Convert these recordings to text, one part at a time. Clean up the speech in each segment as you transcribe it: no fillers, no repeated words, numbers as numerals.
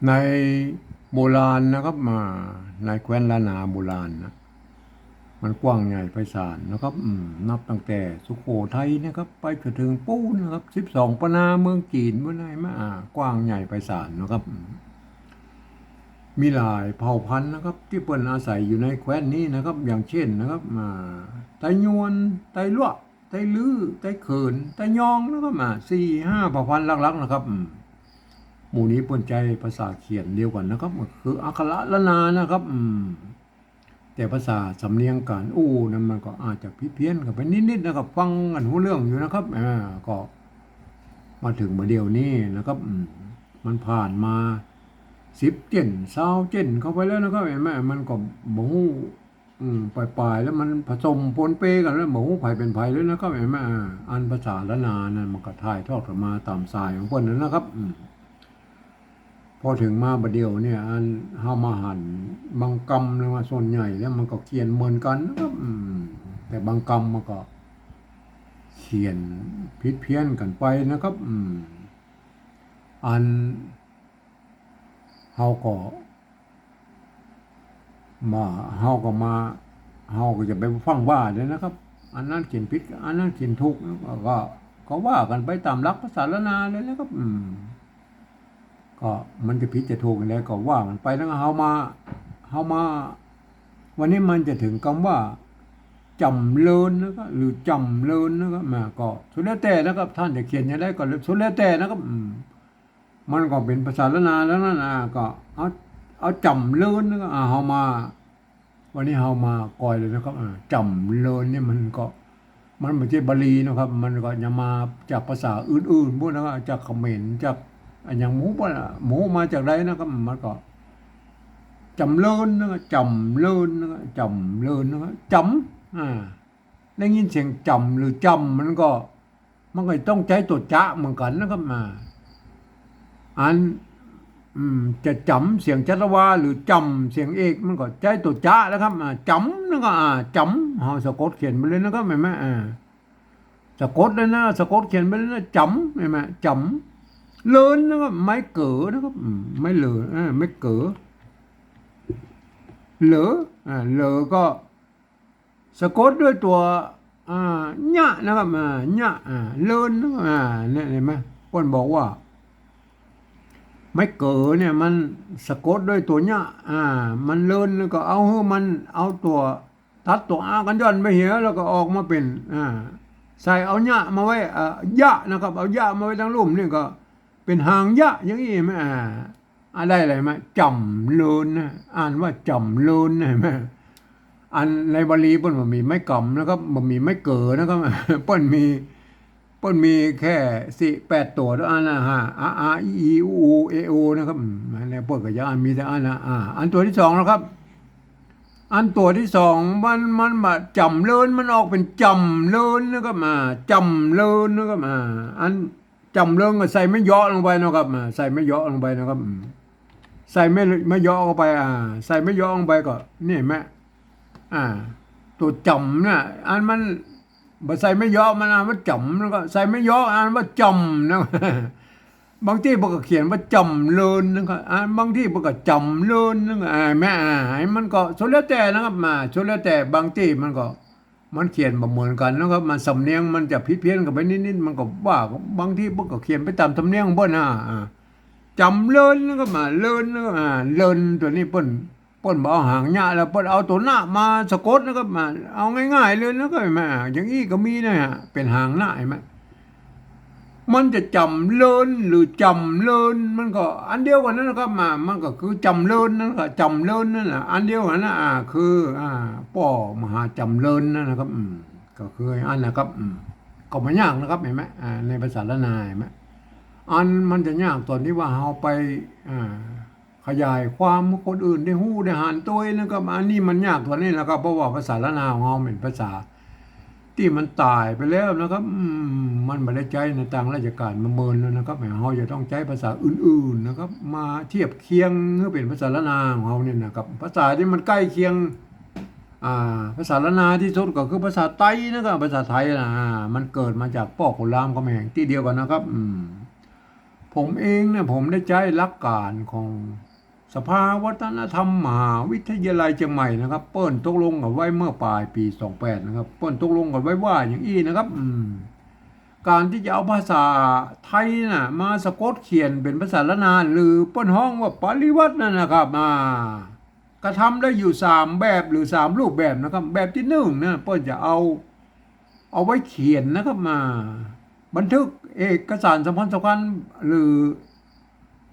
ในโบราณนะครับมาในแคว้นล้านนาโบราณนะมันกว้างใหญ่ไพศาลนะครับนับตั้งแต่สุโขทัยนะครับไปจนถึงปูนนะครับ12ปนาเมืองจีนเมื่อไหร่มากว้างใหญ่ไพศาลนะครับมีหลายเผ่าพันธุ์นะครับที่เปิ่นอาศัยอยู่ในแคว้นนี้นะครับอย่างเช่นนะครับไตยวนไตลั่วไตลื้อไตเขินไตยองนะครับ4-5เผ่าพันธุ์หลักๆนะครับหมู่นี้เปิ่นใจภาษาเขียนเดียวกันนะครับก็คืออักขระละนานะครับแต่ภาษาสำเนียงการนั้นมันก็อาจจะพิเพี้ยนกันไปนิดๆนะครับฟังกันหูเรื่องอยู่นะครับก็มาถึงมาเดียวนี้นะครับมันผ่านมา10 เจน 20 เจนเข้าไปแล้วนะครับเห็นไหมมันก็บ่ฮู้ปลายๆแล้วมันผสมปนเปกันแล้วบ่ฮู้ไผเป็นไผเลยนะครับเห็นไหมอันภาษาละนานั่นมันก็ถ่ายทอดกันมาตามสายของเพิ่นนั่นนะครับพอถึงมาบัดเดียวเนี่ยอันเฮามาหันบางกรรมนะว่าส่วนใหญ่แล้วมันก็เขียนเหมือนกันนะครับแต่บางกรรมมันก็เขียนผิดเพี้ยนกันไปนะครับอันเฮาก็มาเฮาก็มาเฮาก็จะไปฟังว่าเลยนะครับอันนั้นเขียนผิดอันนั้นเขียนถูกก็ว่ากันไปตามหลักภาษาละนาเลยนะครับก็มันจะผิดจะถูกกันแล้วก็ว่ามันไปแล้วเฮามาวันนี้มันจะถึงคำว่าจำเริญนะครับหรือจำเริญนะครับก็สุดแล้วแต่นะครับท่านจะเขียนยังไงก็สุดแล้วแต่นะครับมันก็เป็นภาษาละนาแล้วนั่นก็เอาจำเริญนะครับเฮามาวันนี้เฮามาก่อยเลยนะครับจำเริญนี่มันไม่ใช่บาลีนะครับมันก็จะมาจากภาษาอื่นๆพวกนะครับจากเขมรจากอย่างหมูมาจากใดนะครับมันก็จำเริญนะครับจำเริญนะครับจำเริญนะครับจำได้ยินเสียงจำหรือจำมันก็ต้องใช้ตัวจะเหมือนกันนะครับอันจะจำเสียงจัตวาหรือจำเสียงเอกมันก็ใช้ตัวจะแล้วครับจำนั่นก็จำเฮาสะกดเขียนไปเลยนะครับเห็นไหมสะกดเลยนะสะกดเขียนไปเลยนะจำเห็นไหมจำเลินนะครับไม้เก๋อนะครับไม่เหลือไม่เก๋อเหลือเหลือก็สะกดด้วยตัวญะนะครับญะเลินนะครับเนี่ยเห็นไหมคนบอกว่าไม่เก๋อเนี่ยมันสะกดด้วยตัวญะมันเลินแล้วก็เอาตัวทัดตัวกันย่อนไปเหียแล้วก็ออกมาเป็นใส่เอาญะมาไว้ยะนะครับเอายะมาไว้ทั้งรูปนี่ก็เป็นหางยะอย่างนี้ไหมอะไรไหมจำเลินนะอ่านว่าจำเลินนะไหมอันในบาลีเปิ้นมันมีไม่กำนะครับมันมีไม่เก๋อนะครับเปิ้นมีแค่8 ตัวแล้วอันนะฮะอีอูเอโอนะครับในเปิ้นก็จะมีแต่อันนะอันตัวที่สองนะครับอันตัวที่สองมันมาจำเลินมันออกเป็นจำเลินนะครับจำเลินนะครับอันจำเลินก็ใส่ไม่ย่อลงไปนะครับใส่ไม่ย่อลงไปนะครับใส่ไม่ย่อลงไปใส่ไม่ย่อลงไปก็นี่แม่ตัวจำเนี่ยอันมันบ่ใส่ไม่ย่อมันมันจำแล้วก็ใส่ไม่ย่ออันว่าจำนะบางที่พวกก็เขียนว่าจำเลินนะครับบางที่พวกก็จำเลินนะครับแม่มันก็สุดแล้วแต่นะครับสุดแล้วแต่บางที่มันเขียนบ่เหมือนกันนะครับมันสำเนียงมันจะผิดเพี้ยนกันไปนิดๆมันก็ว่าบางที่พวกก็เขียนไปตามสำเนียงของเพิ่นจำเลินนะครับเลินนะครับเลินตัวนี้เพิ่นบ่เอาหางหญ้าแล้วเพิ่นเอาตัวหน้ามาสะกดนะครับเอาง่ายๆเลยนะครับแม่อย่างนี้ก็มีนะฮะเป็นหางหน้าเห็นไหมมันจะจำเลินหรือจำเลินมันก็อันเดียวกันนั่นนะครับมันก็คือจำเลินนั่นก็จำเลินนั่นแหละอันเดียวกันนะคือป่อมหาจำเลินนั่นนะครับก็คืออันนะครับก็ไม่ยากนะครับเห็นไหมในภาษาละนายเห็นไหมอันมันจะยากตอนที่ว่าเราไปขยายความคนอื่นได้หู้ได้หานตัวนะครับอันนี้มันยากตัวนี้นะครับเพราะว่าภาษาละนาของเราเป็นภาษาที่มันตายไปแล้วนะครับมันไม่ได้ใช้ในต่างราชการมาเมินแล้วนะครับเราจะต้องใช้ภาษาอื่นๆนะครับมาเทียบเคียงเพื่อเป็นภาษาละนาของเราเนี่ยนะครับภาษาที่มันใกล้เคียงภาษาละนาที่สุดก็คือภาษาไทยนะครับภาษาไทยมันเกิดมาจากพ่อขุนรามคำแหงที่เดียวกันนะครับ ผมเองเนี่ยผมได้ใช้หลักการของสภาวัฒนธรรมมหาวิทยาลัยเชียงใหม่นะครับเปิ้นตกลงกันไว้เมื่อปลายปี28นะครับเปิ้นตกลงกันไว้ว่าอย่างนี้นะครับการที่จะเอาภาษาไทยน่ะมาสะกดเขียนเป็นภาษาละนานหรือเปิ้นห้องว่าปริวัตินั่นนะครับกระทำได้อยู่3 แบบหรือ3 รูปแบบนะครับแบบที่1นะเปิ้นจะเอาไว้เขียนนะครับบันทึกเอกสารสำคัญหรือ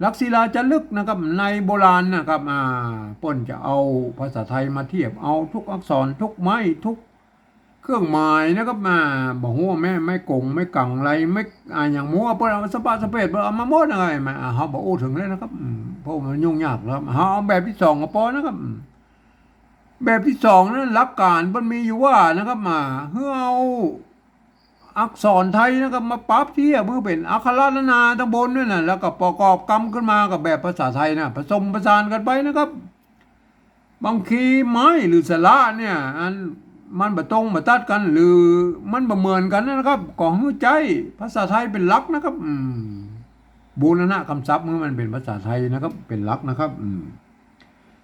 ลักษิลาจารึกนะครับในโบราณนะครับเปิ้นจะเอาภาษาไทยมาเทียบเอาทุกอักษรทุกไม้ทุกเครื่องหมายนะครับบอกว่าไม่กงไม่กังอะไรไม่อย่างมัวเปิ้นเอาสปาสเปดเปิ้นเอามาหมดอะไรเฮาบ่อู้ถึงเลยนะครับเพราะมันยุ่งยากครับเฮาเอาแบบที่2ก็พอนะครับแบบที่2นั้นหลักการมันมีอยู่ว่านะครับเพื่อเอาอักษรไทยนะครับมาปรับเทียบเพื่อเป็นอักขระนานาทั้งบนด้วยนะแล้วก็ประกอบกรรมขึ้นมากับแบบภาษาไทยนะผสมผสานกันไปนะครับบางทีไม้หรือสระเนี่ยมันบ่ตรงบ่ตัดกันหรือมันบ่เหมือนกันนะครับก็ให้ใจภาษาไทยเป็นหลักนะครับบูรณะคำศัพท์เมื่อมันเป็นภาษาไทยนะครับเป็นหลักนะครับ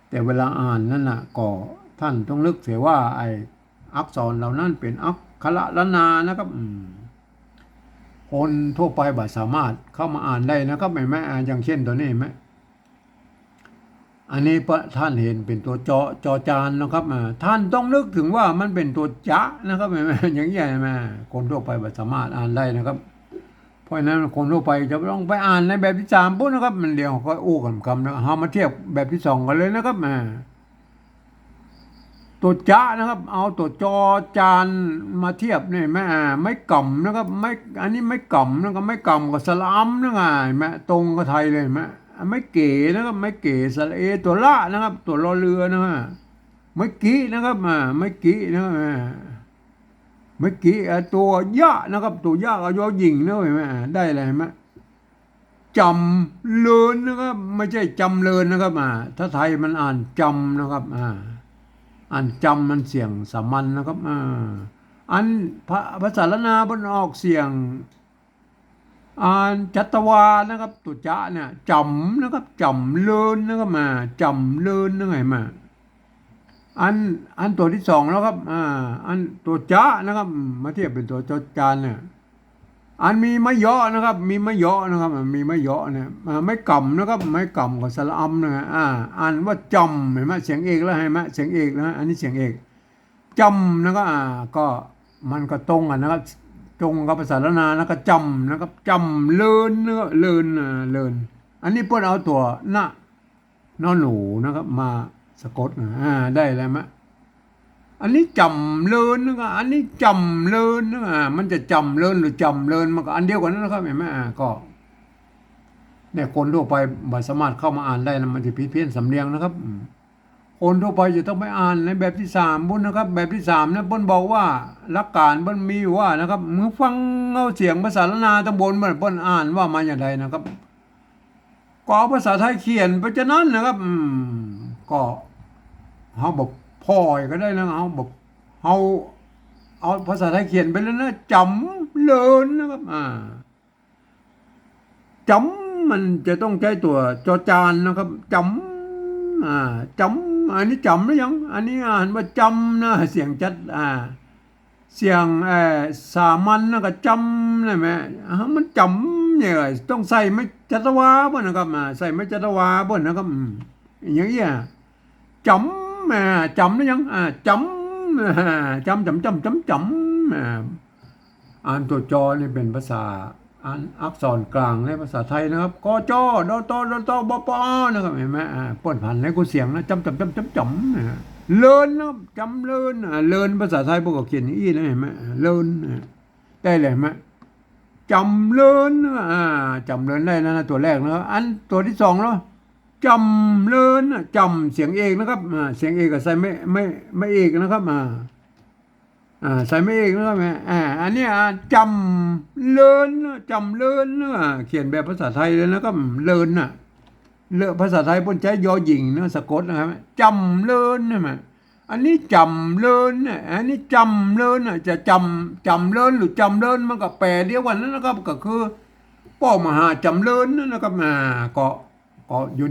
แต่เวลาอ่านนั่นน่ะก็ท่านต้องนึกเสียว่าไอ้อักษรเหล่านั้นเป็นอักขระละนานะครับคนทั่วไปบ่สามารถเข้ามาอ่านได้นะครับไม่อย่างเช่นตัวนี้ไหมอันนี้ท่านเห็นเป็นตัวจอจานนะครับท่านต้องนึกถึงว่ามันเป็นตัวจะนะครับไม่อย่างนี้ไหมคนทั่วไปบ่สามารถอ่านได้นะครับเพราะฉะนั้นคนทั่วไปจะต้องไปอ่านในแบบที่3ปุ๊บนะครับมันเดี๋ยวก็อู้กันคำนะเอามาเทียบแบบที่2กันเลยนะครับตัวจะนะครับเอาตัวจอจานมาเทียบนี่ไม่กำนะครับไม่อันนี้ไม่กำนะครับไม่กำกับสระอัมนะไงแม่ตรงกับไทยเลยแม่ไม่เก๋นะครับไม่เก๋สระเอตัวละนะครับตัวรอเรือนะไม่กี้นะครับไม่กี้นะครับไม่กี้ตัวยะนะครับตัวยะเอายอหญิงนะเห็นไหมได้อะไรไหมจำเลินนะครับไม่ใช่จำเลินนะครับถ้าไทยมันอ่านจำนะครับอันจำมันเสียงสามัญนะครับอันภาษาละนาบนออกเสียงอันจัตวานะครับตัวจะเนี่ยจำนะครับจำเลินนะครับจำเลินนั่นไงอันตัวที่2แล้วครับอันตัวจะนะครับมาเทียบเป็นตัวจจานเนี่ยอันมีไม่เยอะนะครับมีไม่เยอะนะครับมีไม่เยอะเนี่ยไม่กำนะครับไม่กำกับสระอัมนะอ่านว่าจำเห็นไหมเสียงเอกแล้วเห็นไหมเสียงเอกนะอันนี้เสียงเอกจำนะครับก็มันก็ตรงกันนะครับตรงกับภาษาละนานะก็จำนะครับจำเลินนะครับเลินอันนี้เพิ่นเอาตัวนอหนูนะครับมาสะกดได้อะไรไหมอันนี้จำเลินนะครับอันนี้จำเลินนะมันจะจำเลินหรือจำเลินมันก็อันเดียวกันนะครับเห็นไหมก็เนี่ยคนทั่วไปไม่สามารถเข้ามาอ่านได้นะมันจะผิดเพี้ยนสำเนียงนะครับคนทั่วไปจะต้องไปอ่านในแบบที่3บุญนะครับแบบที่3นะบนบอกว่าหลักการบนมีว่านะครับมือฟังเอาเสียงภาษาละนาตำบลบนอ่านว่ามาอย่างไรนะครับก็เอาภาษาไทยเขียนไปจะนั้นนะครับก็เขาบอกพ่อยก็ได้นะเขาบอกเอาภาษาไทยเขียนไปแล้วนะจำเลินนะครับจำมันจะต้องใช้ตัวจอจานนะครับจำจำอันนี้จำหรือยังอันนี้อ่านว่าจำนะเสียงจัดเสียงสามัญนะก็จำนะแม่มันจำเนี่ยต้องใส่ไม่จัตวาบ่นะครับใส่ไม่จัตวาบ่นะครับอย่างเงี้ยจำจำหรือยังจำจำอ่านตัวจอนี่เป็นภาษาอ่านอักษรกลางในภาษาไทยนะครับกจดตบปนะครับเห็นไหมป้นผ่านในกูเสียงนะจำเลินนะจำเลินเลินภาษาไทยพวกเขาเขียนอย่างนี้นะเห็นไหมเลินได้เลยไหมจำเลินจำเลินได้นะตัวแรกนะอันตัวที่2แล้วจำเลินจำเสียงเอกนะครับเสียงเอกกับใส่ไม่เอกนะครับใส่ไม่เอกนะครับอันนี้จำเลินเขียนแบบภาษาไทยเลยนะครับเลินภาษาไทยบนใช้ยอหญิงสะกดนะครับจำเลินนะมั้ยอันนี้จำเลินอันนี้จำเลินจะจำเลินหรือจำเลินมันก็แปลเดียวกันนั่นนะครับก็คือ ป้อมหาจำเริญนะครับมาก็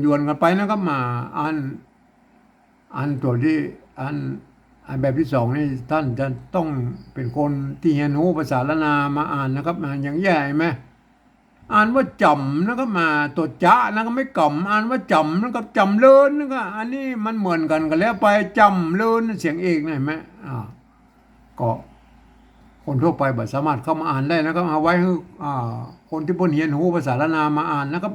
ยวนๆกันไปนะครับมาอันตัวที่อันแบบที่สองนี่ท่านจะต้องเป็นคนที่เรียนรู้ภาษาละนามาอ่านนะครับมาอย่างแย่ไหมอ่านว่าจำนะครับมาตัวจะนะครับไม่กล่ำอ่านว่าจำนะครับจำเลินนะครับอันนี้มันเหมือนกันแล้วไปจำเลินเสียงเอกนะเห็นไหมก็คนทั่วไปบ่สามารถเข้ามาอ่านได้นะครับเอาไว้ให้คนที่เพิ่นเรียนรู้ภาษาละนามาอ่านนะครับ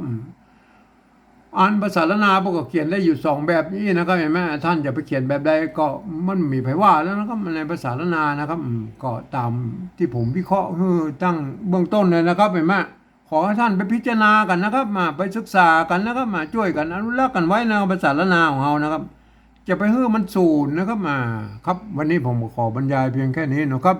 อ่านภาษาละนาพวกก็เขียนได้อยู่สองแบบนี้นะครับเห็นไหมท่านจะไปเขียนแบบใดก็มันมีไผว่าแล้วนะครับในภาษาละนานะครับก็ตามที่ผมวิเคราะห์คือตั้งเบื้องต้นเลยนะครับเห็นไหมขอให้ท่านไปพิจารณากันนะครับมาไปศึกษากันนะครับมาช่วยกันอนุรักษ์กันไว้ในภาษาละนาของเรานะครับจะไปให้มันสูญนะครับมาครับวันนี้ผมขอบรรยายเพียงแค่นี้นะครับ